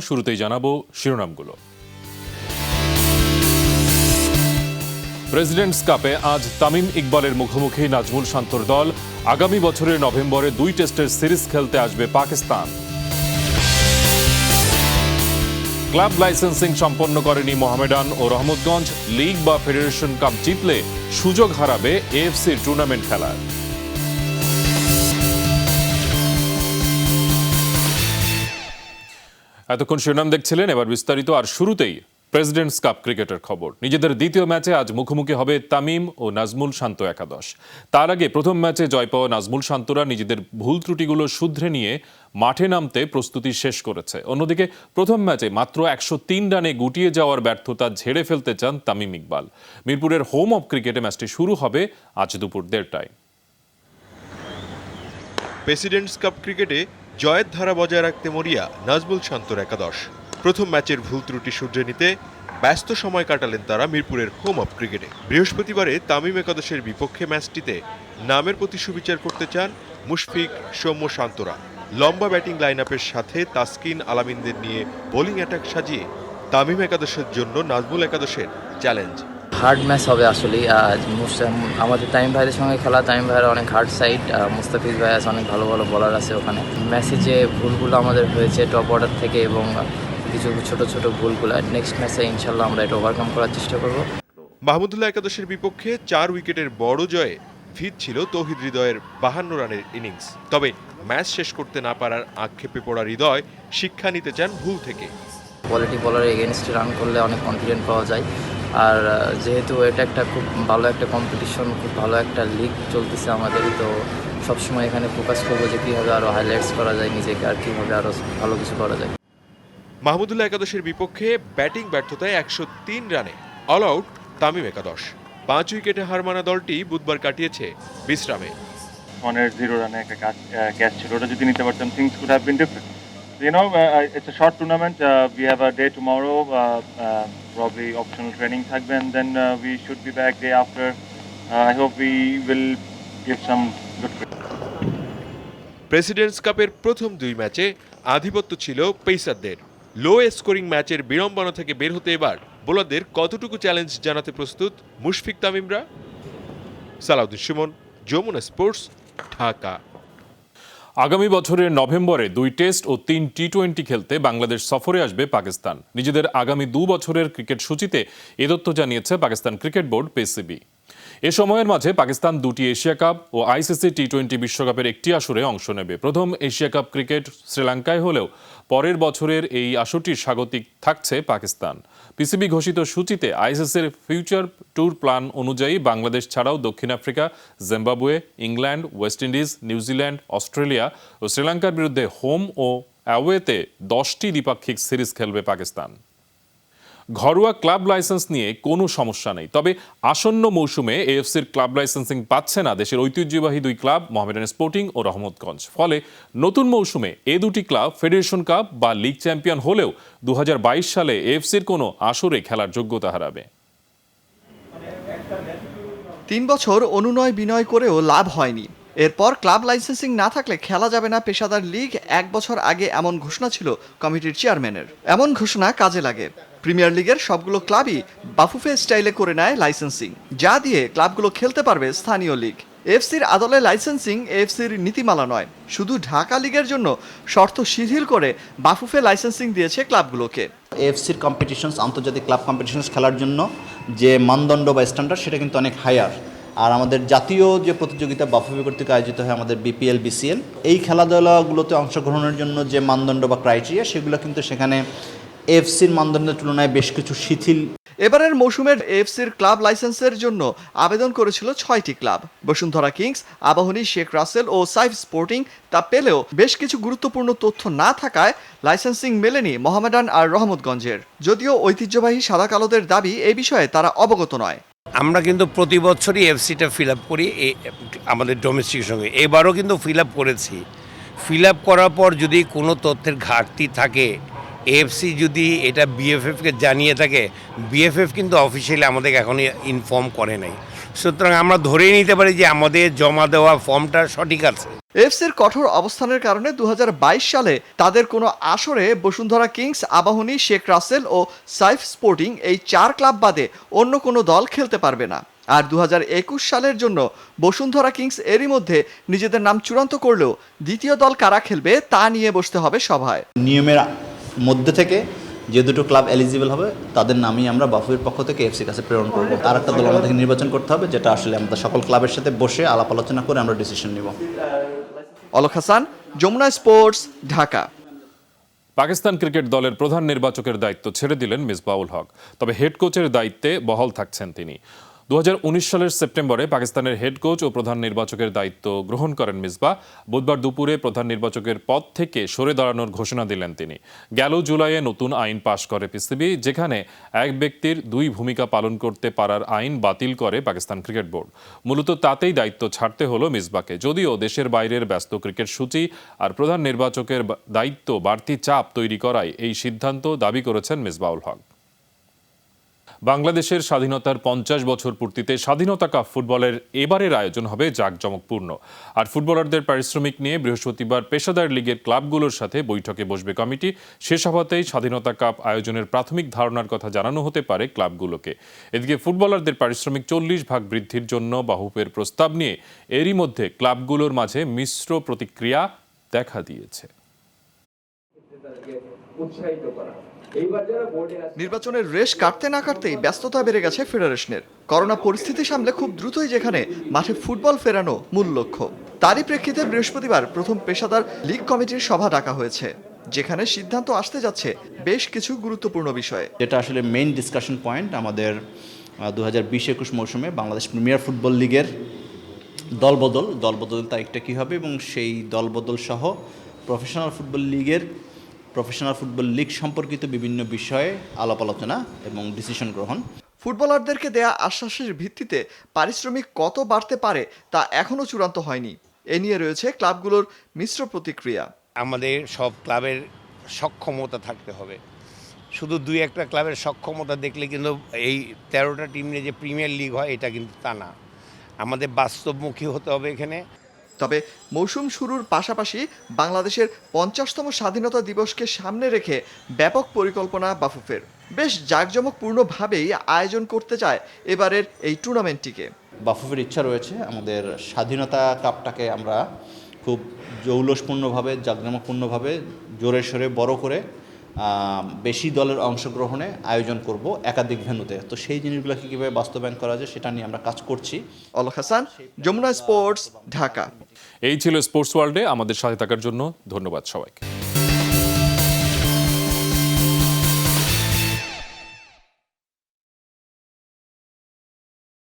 শুরুতেই জানাবো শিরোনামগুলো। প্রেসিডেন্টস কাপে আজ তামিম ইকবালের মুখোমুখি নাজমুল শান্তর দল। আগামী বছরের নভেম্বরে 2 টেস্টের সিরিজ খেলতে আসবে পাকিস্তান। ক্লাব লাইসেন্সিং সম্পন্ন করেনি মোহামেডান ও রহমতগঞ্জ। লিগ বা ফেডারেশন কাপ জিতলে সুযোগ হারাবে এএফসির টুর্নামেন্ট খেলার। এতক্ষণ শিরোনাম দেখছিলেন, এবার বিস্তারিত। আর শুরুতেই প্রেসিডেন্টস কাপ ক্রিকেটের খবর। নিজেদের দ্বিতীয় ম্যাচে আজ মুখোমুখি হবে তামিম ও নাজমুল শান্ত একাদশ। তার আগে প্রথম ম্যাচে জয় পাওয়া নাজমুল শান্তরা নিজেদের ভুল ত্রুটিগুলো শুধরে নিয়ে মাঠে নামতে প্রস্তুতি শেষ করেছে। অন্যদিকে প্রথম ম্যাচে মাত্র 103 রানে গুটিয়ে যাওয়ার ব্যর্থতা ঝেড়ে ফেলতে চান তামিম ইকবাল। মিরপুরের হোম অব ক্রিকেটে ম্যাচটি শুরু হবে আজ দুপুর 1:30টায়। প্রেসিডেন্টস কাপ ক্রিকেটে জয়ের ধারা বজায় রাখতে মরিয়া নাজমুল শান্তর একাদশ। প্রথম ম্যাচের ভুল ত্রুটি শুধরে নিতে ব্যস্ত সময় কাটালেন তারা মিরপুরের হোম অব ক্রিকেটে। বৃহস্পতিবারে তামিম একাদশের বিপক্ষে ম্যাচটিতে নামের প্রতি সুবিচার করতে চান মুশফিক, সৌম্য, শান্তরা। লম্বা ব্যাটিং লাইন আপের সাথে তাসকিন, আলামিনদের নিয়ে বোলিং অ্যাটাক সাজিয়ে তামিম একাদশের জন্য নাজমুল একাদশের চ্যালেঞ্জ। হার্ড ম্যাচ হবে আসলে। আমাদের তামিম ভাইয়ের সঙ্গে খেলা, তামিম ভাইয়ের অনেক হার্ড সাইড, মুস্তাফিজ ভাই আছে, অনেক ভালো ভালো বলার আছে ওখানে। ম্যাচে যে ভুলগুলো আমাদের হয়েছে টপ অর্ডার থেকে এবং কিছু ছোট ছোট ভুলগুলো, নেক্সট ম্যাচে ইনশাল্লাহ আমরা এটা ওভারকাম করার চেষ্টা করব। মাহমুদুল্লাহ একাদশের বিপক্ষে 4 উইকেটের বড় জয়ে ভিত ছিল তৌহিদ হৃদয়ের 52 রানের ইনিংস। তবে ম্যাচ শেষ করতে না পারার আক্ষেপে পড়া হৃদয় শিক্ষা নিতে চান ভুল থেকে। কোয়ালিটি বলার এগেনস্টে রান করলে অনেক কনফিডেন্ট পাওয়া যায়। আর যেহেতু এটা একটা খুব ভালো একটা কম্পিটিশন, খুব ভালো একটা লিগ চলতেছে আমাদের, তো সবসময় এখানে ফোকাস করবো যে কীভাবে আরও হাইলাইটস করা যায় নিজেকে, আর কীভাবে আরও ভালো কিছু করা যায়। মাহমুদুল্লাহ একাদশের বিপক্ষে ব্যাটিং ব্যর্থতায় 103 রানে অল আউট তামিম একাদশ। 5 উইকেটে হার মানা দলটি বুধবার কাটিয়েছে বিশ্রামে। 0 রানে একটা ক্যাচ ছিল, ওটা যদি নিতে পারতাম things could have been different. It's a short tournament. We have a day tomorrow, probably optional training থাকবে, and then we should be back day after. I hope we will give some good cricket. Presidents কাপের প্রথম 2 ম্যাচে আধিপত্য ছিল পেসারদের। Low scoring ম্যাচের বিড়ম্বনা থেকে বের হতে এবার বোলারদের কতটুকু চ্যালেঞ্জ জানাতে প্রস্তুত মুশফিক, তামিমরা? সালাউদ্দিন সুমন, যমুনা স্পোর্টস, ঢাকা। আগামী বছরের নভেম্বরে 2 টেস্ট ও 3 টি-20 খেলতে বাংলাদেশ সফরে আসবে পাকিস্তান। নিজেদের আগামী 2 বছরের ক্রিকেট সূচিতে এ তথ্য জানিয়েছে পাকিস্তান ক্রিকেট বোর্ড পিসিবি। এ সময়ের মাঝে পাকিস্তান 2টি এশিয়া কাপ ও আইসিসি টি-20 বিশ্বকাপের একটি আসরে অংশ নেবে। প্রথম এশিয়া কাপ ক্রিকেট শ্রীলঙ্কায় হলেও পরের বছরের এই আসরটির স্বাগতিক থাকছে পাকিস্তান। পিসিবি ঘোষিত সূচিতে আইসিসির ফিউচার ট্যুর প্ল্যান অনুযায়ী বাংলাদেশ ছাড়াও দক্ষিণ Africa, Zimbabwe, England, West Indies, New Zealand, Australia ও শ্রীলঙ্কার বিরুদ্ধে হোম ও অ্যাওয়েতে 10টি দ্বিপাক্ষিক সিরিজ খেলবে পাকিস্তান। ঘরোয়া ক্লাব লাইসেন্স নিয়ে কোনো সমস্যা নেই, তবে আসন্ন মৌসুমে এএফসির ক্লাব লাইসেন্সিং পাচ্ছে না দেশের ঐতিহ্যবাহী 2 ক্লাব মোহামেডান স্পোর্টিং ও রহমতগঞ্জ। ফলে নতুন মৌসুমে এই 2টি ক্লাব ফেডারেশন কাপ বা লিগ চ্যাম্পিয়ন হলেও 2022 সালে এএফসির কোনো আসরে খেলার যোগ্যতা হারাবে। 3 বছর অনুনয় বিনয় করেও লাভ হয়নি। এরপর ক্লাব লাইসেন্সিং না থাকলে খেলা যাবে না পেশাদার লিগ। 1 বছর আগে এমন ঘোষণা ছিল কমিটির চেয়ারম্যানের। এমন ঘোষণা কাজে লাগে। প্রিমিয়ার লিগের সবগুলো ক্লাবই বাফুফে স্টাইলে করে নেয় লাইসেন্সিং, যা দিয়ে ক্লাবগুলো খেলতে পারবে স্থানীয় লিগ। এফসির আদলে লাইসেন্সিং এফসির নীতিমালা নয়, শুধু ঢাকা লিগের জন্য শর্ত শিথিল করে বাফুফে লাইসেন্সিং দিয়েছে ক্লাবগুলোকে। এফসির কম্পিটিশনস, আন্তর্জাতিক ক্লাব কম্পিটিশনস খেলার জন্য যে মানদণ্ড বা স্ট্যান্ডার্ড সেটা কিন্তু অনেক হায়ার। আর আমাদের জাতীয় যে প্রতিযোগিতা বাফুফে কর্তৃক আয়োজিত হয়, আমাদের বিপিএল, বিসিএল, এই খেলাধুলাগুলোতে অংশগ্রহণের জন্য যে মানদণ্ড বা ক্রাইটেরিয়া, সেগুলো কিন্তু সেখানে এফসির মানদণ্ডের তুলনায় বেশ কিছু শিথিল। এবারের মৌসুমের এফসির ক্লাব লাইসেন্সের জন্য আবেদন করেছিল 6টি ক্লাব। বসুন্ধরা কিংস, আবাহনী, শেখ রাসেল ও সাইফ স্পোর্টিং তা পেলেও বেশ কিছু গুরুত্বপূর্ণ তথ্য না থাকায় লাইসেন্সিং মেলেনি মোহামেডান আর রহমতগঞ্জের। যদিও ঐতিহ্যবাহী সাদা কালোদের দাবি এই বিষয়ে তারা অবগত নয়। আমরা কিন্তু প্রতি বছরই এফসিটা ফিল আপ করি আমাদের ডোমেস্টিকের সঙ্গে। এবারও কিন্তু ফিল আপ করেছি। ফিল আপ করার পর যদি কোনো তথ্যের ঘাটতি থাকে, এএফসি যদি এটা বিএফএফকে জানিয়ে থাকে, বিএফএফ কিন্তু অফিসিয়ালি আমাদের এখনই ইনফর্ম করে নাই। সুতরাং আমরা ধরেই নিতে পারি যে আমাদের জমা দেওয়া ফর্মটা সঠিক আছে। এফসির কঠোর অবস্থানের কারণে 2022 সালে তাদের কোনো আসরে বসুন্ধরা কিংস, আবাহনী, শেখ রাসেল ও সাইফ স্পোর্টিং এই 4 ক্লাব বাদে অন্য কোনো দল খেলতে পারবে না। আর 2021 সালের জন্য বসুন্ধরা কিংস এরই মধ্যে নিজেদের নাম চূড়ান্ত করলেও দ্বিতীয় দল কারা খেলবে তা নিয়ে বসতে হবে সভায়। নিয়মের মধ্যে থেকে যে দুটো ক্লাব এলিজিবল হবে তাদের নামই আমরা বাফুফের পক্ষ থেকে এফসির কাছে প্রেরণ করব। আর একটা দল আমাদেরকে নির্বাচন করতে হবে, যেটা আসলে আমরা সকল ক্লাবের সাথে বসে আলাপ আলোচনা করে আমরা ডিসিশন নিব। অলক হাসান, যমুনা স্পোর্টস, ঢাকা। পাকিস্তান ক্রিকেট দলের প্রধান নির্বাচকের দায়িত্ব ছেড়ে দিলেন মিসবাউল হক, তবে হেড কোচের দায়িত্বে বহাল থাকছেন তিনি। 2019 সালের সেপ্টেম্বরে পাকিস্তানের হেড কোচ ও প্রধান নির্বাচকের দায়িত্ব গ্রহণ করেন মিসবাহ। বুধবার দুপুরে প্রধান নির্বাচকের পদ থেকে সরে দাঁড়ানোর ঘোষণা দিলেন তিনি। গেল জুলাইয়ে নতুন আইন পাশ করে পিসিবি, যেখানে এক ব্যক্তির 2 ভূমিকা পালন করতে পারার আইন বাতিল করে পাকিস্তান ক্রিকেট বোর্ড। মূলত তাতেই দায়িত্ব ছাড়তে হলো মিসবাহকে, যদিও দেশের বাইরের ব্যস্ত ক্রিকেট সূচি আর প্রধান নির্বাচকের দায়িত্ব বাড়তি চাপ তৈরি করায় এই সিদ্ধান্ত দাবি করেছেন মিসবাউল হক। বাংলাদেশের স্বাধীনতার 50 বছর পূর্তিতে স্বাধীনতা কাপ ফুটবলের এবারের আয়োজন হবে জাঁকজমকপূর্ণ। আর ফুটবলারদের পারিশ্রমিক নিয়ে বৃহস্পতিবার পেশাদার লিগের ক্লাবগুলোর সাথে বৈঠকে বসবে কমিটি। সে সভাতেই স্বাধীনতা কাপ আয়োজনের প্রাথমিক ধারণার কথা জানানো হতে পারে ক্লাবগুলোকে। এদিকে ফুটবলারদের পারিশ্রমিক 40 ভাগ বৃদ্ধির জন্য বাফুফের প্রস্তাব নিয়ে এরই মধ্যে ক্লাবগুলোর মাঝে মিশ্র প্রতিক্রিয়া দেখা দিয়েছে। নির্বাচনের রেশ কাটতে না কাটতেই ব্যস্ততা বেড়ে গেছে ফেডারেশনের। করোনা পরিস্থিতি সামলে খুব দ্রুতই যেখানে মাঠে ফুটবল ফেরানো মূল লক্ষ্য, তারই প্রেক্ষিতে বৃহস্পতিবার প্রথম পেশাদার লীগ কমিটির সভা ডাকা হয়েছে, যেখানে সিদ্ধান্ত আসতে যাচ্ছে বেশ কিছু গুরুত্বপূর্ণ বিষয়ে। যেটা আসলে মেইন ডিসকাশন পয়েন্ট আমাদের 2020-21 মৌসুমে বাংলাদেশ প্রিমিয়ার ফুটবল লিগের দলবদল তারিখটা কী হবে এবং সেই দলবদল সহ প্রফেশনাল ফুটবল লিগ সম্পর্কিত বিভিন্ন বিষয়ে আলাপ আলোচনা এবং ডিসিশন গ্রহণ। ফুটবলারদেরকে দেয়া আশ্বাসের ভিত্তিতে পারিশ্রমিক কত বাড়তে পারে তা এখনও চূড়ান্ত হয়নি। এ নিয়ে রয়েছে ক্লাবগুলোর মিশ্র প্রতিক্রিয়া। আমাদের সব ক্লাবের সক্ষমতা থাকতে হবে। শুধু 2-1টা ক্লাবের সক্ষমতা দেখলে কিন্তু এই 13টা টিম নিয়ে যে প্রিমিয়ার লিগ হয় এটা কিন্তু তা না। আমাদের বাস্তবমুখী হতে হবে এখানে। তবে মৌসুম শুরুর পাশাপাশি বাংলাদেশের 50তম স্বাধীনতা দিবসকে সামনে রেখে ব্যাপক পরিকল্পনা বাফুফের। বেশ জাঁকজমকপূর্ণভাবেই আয়োজন করতে চায় এবারের এই টুর্নামেন্টটিকে। বাফুফের ইচ্ছা রয়েছে আমাদের স্বাধীনতা কাপটাকে আমরা খুব জৌলসপূর্ণভাবে, জাঁকজমকপূর্ণভাবে, জোরে সোরে বড় করে বেশি দলের অংশগ্রহণে আয়োজন করব একাধিক ভেন্যুতে। তো সেই জিনিসগুলোকে কীভাবে বাস্তবায়ন করা যায় সেটা নিয়ে আমরা কাজ করছি। অলক হাসান, যমুনা স্পোর্টস, ঢাকা। এই ছিল স্পোর্টস ওয়ার্ল্ডে। আমাদের সাথে থাকার জন্য ধন্যবাদ সবাইকে।